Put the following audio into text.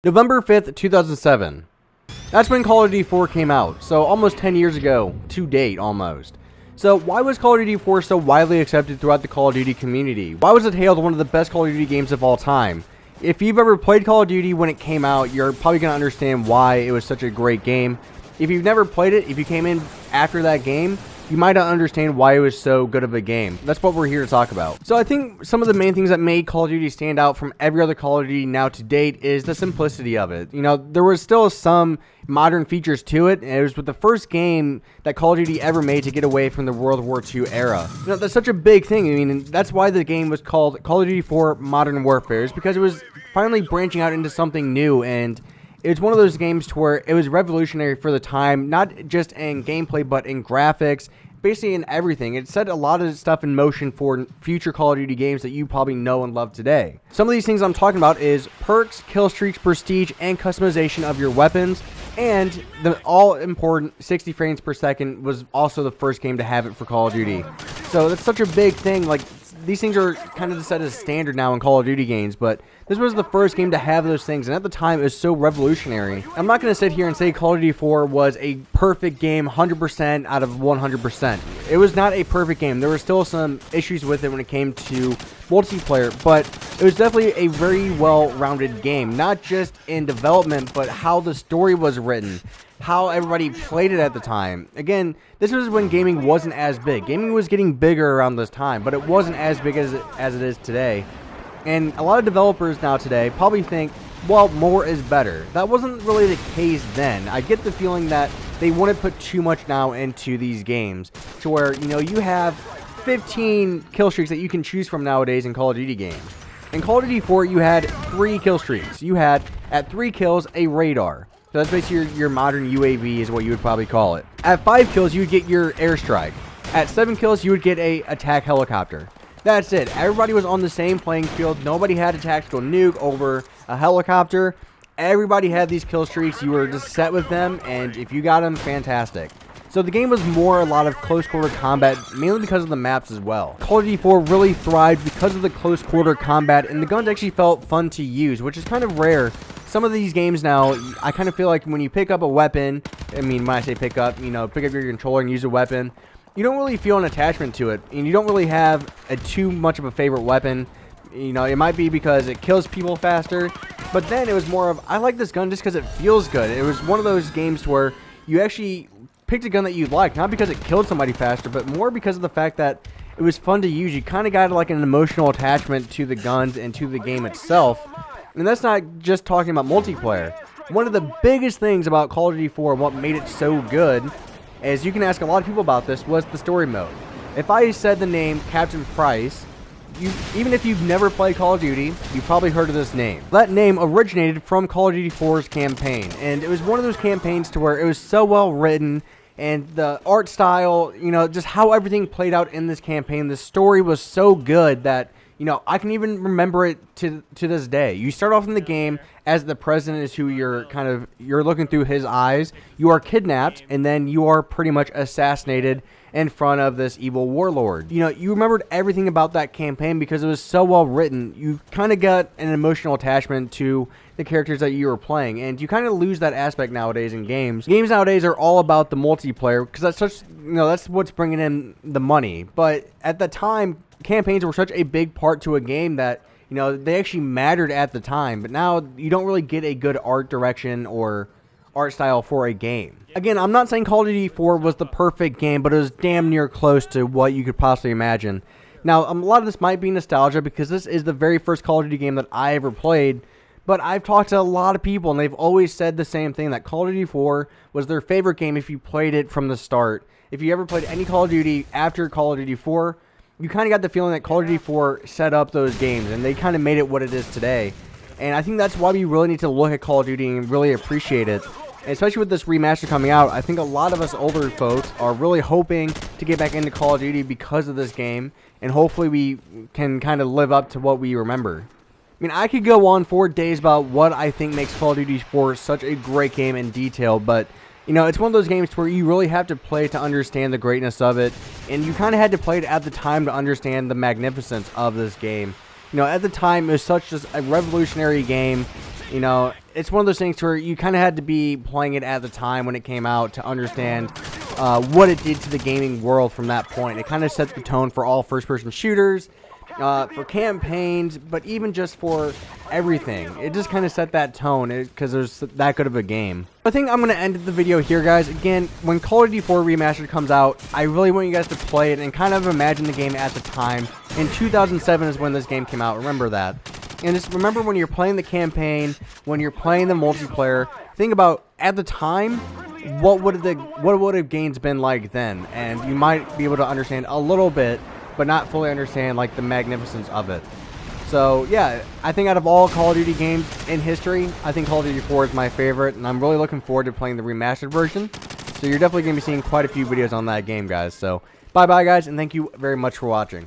November 5th, 2007. That's when Call of Duty 4 came out, so almost 10 years ago, to date almost. So why was Call of Duty 4 so widely accepted throughout the Call of Duty community? Why was it hailed one of the best Call of Duty games of all time? If you've ever played Call of Duty when it came out, you're probably going to understand why it was such a great game. If you've never played it, if you came in after that game, you might not understand why it was so good of a game. That's what we're here to talk about. So I think some of the main things that made Call of Duty stand out from every other Call of Duty now to date is the simplicity of it. You know, there was still some modern features to it, and it was with the first game that Call of Duty ever made to get away from the World War II era. You know, that's such a big thing. I mean, that's why the game was called Call of Duty 4 Modern Warfare, is because it was finally branching out into something new, and it was one of those games to where it was revolutionary for the time, not just in gameplay, but in graphics, basically in everything. It set a lot of stuff in motion for future Call of Duty games that you probably know and love today. Some of these things I'm talking about is perks, kill streaks, prestige, and customization of your weapons. And the all-important 60 frames per second was also the first game to have it for Call of Duty. So that's such a big thing. Like, these things are kind of set as standard now in Call of Duty games, but this was the first game to have those things, and at the time, it was so revolutionary. I'm not going to sit here and say Call of Duty 4 was a perfect game, 100% out of 100%. It was not a perfect game. There were still some issues with it when it came to multiplayer, but it was definitely a very well-rounded game, not just in development, but how the story was written, how everybody played it at the time. Again, this was when gaming wasn't as big. Gaming was getting bigger around this time, but it wasn't as big as it is today. And a lot of developers now today probably think, well, more is better. That wasn't really the case then. I get the feeling that they want to put too much now into these games, to where, you know, you have 15 kill streaks that you can choose from nowadays in Call of Duty games. In Call of Duty 4, you had 3 kill streaks. You had, at 3 kills, a radar. So that's basically your modern UAV is what you would probably call it. At 5 kills, you would get your airstrike. At 7 kills, you would get a attack helicopter. That's it. Everybody was on the same playing field. Nobody had a tactical nuke over a helicopter. Everybody had these kill streaks. You were just set with them, and if you got them, fantastic. So the game was more a lot of close quarter combat, mainly because of the maps as well. Call of Duty 4 really thrived because of the close quarter combat, and the guns actually felt fun to use, which is kind of rare. Some of these games now, I kind of feel like when you pick up a weapon, I mean, when I say pick up, you know, pick up your controller and use a weapon, you don't really feel an attachment to it, and you don't really have too much of a favorite weapon. You know, it might be because it kills people faster, but then it was more of, I like this gun just because it feels good. It was one of those games where you actually picked a gun that you liked, not because it killed somebody faster, but more because of the fact that it was fun to use. You kind of got like an emotional attachment to the guns and to the game itself. And that's not just talking about multiplayer. One of the biggest things about Call of Duty 4 and what made it so good, as you can ask a lot of people about this, was the story mode. If I said the name Captain Price, even if you've never played Call of Duty, you've probably heard of this name. That name originated from Call of Duty 4's campaign, and it was one of those campaigns to where it was so well written, and the art style, you know, just how everything played out in this campaign, the story was so good that, you know, I can even remember it to this day. You start off in the game as the president is who you're looking through his eyes. You are kidnapped, and then you are pretty much assassinated in front of this evil warlord. You know, you remembered everything about that campaign because it was so well written. You kind of got an emotional attachment to the characters that you were playing, and you kind of lose that aspect nowadays in games. Games nowadays are all about the multiplayer because that's what's bringing in the money. But at the time, campaigns were such a big part to a game that, you know, they actually mattered at the time. But now you don't really get a good art direction or art style for a game. Again, I'm not saying Call of Duty 4 was the perfect game, but it was damn near close to what you could possibly imagine. Now, a lot of this might be nostalgia because this is the very first Call of Duty game that I ever played, but I've talked to a lot of people, and they've always said the same thing, that Call of Duty 4 was their favorite game if you played it from the start. If you ever played any Call of Duty after Call of Duty 4, you kind of got the feeling that Call of Duty 4 set up those games, and they kind of made it what it is today. And I think that's why we really need to look at Call of Duty and really appreciate it. And especially with this remaster coming out, I think a lot of us older folks are really hoping to get back into Call of Duty because of this game, and hopefully we can kind of live up to what we remember. I mean, I could go on for days about what I think makes Call of Duty 4 such a great game in detail, but you know, it's one of those games where you really have to play to understand the greatness of it, and you kind of had to play it at the time to understand the magnificence of this game. You know, at the time, it was such just a revolutionary game. You know, it's one of those things where you kind of had to be playing it at the time when it came out to understand what it did to the gaming world from that point. It kind of set the tone for all first-person shooters, for campaigns, but even just for everything. It just kind of set that tone because there's that good of a game. I think I'm going to end the video here, guys. Again, when Call of Duty 4 Remastered comes out, I really want you guys to play it and kind of imagine the game at the time. In 2007 is when this game came out. Remember that. And just remember when you're playing the campaign, when you're playing the multiplayer, think about at the time, what would have games been like then, and you might be able to understand a little bit, but not fully understand like the magnificence of it. So yeah, I think out of all Call of Duty games in history, I think Call of Duty 4 is my favorite, and I'm really looking forward to playing the remastered version. So you're definitely going to be seeing quite a few videos on that game, guys. So bye bye, guys, and thank you very much for watching.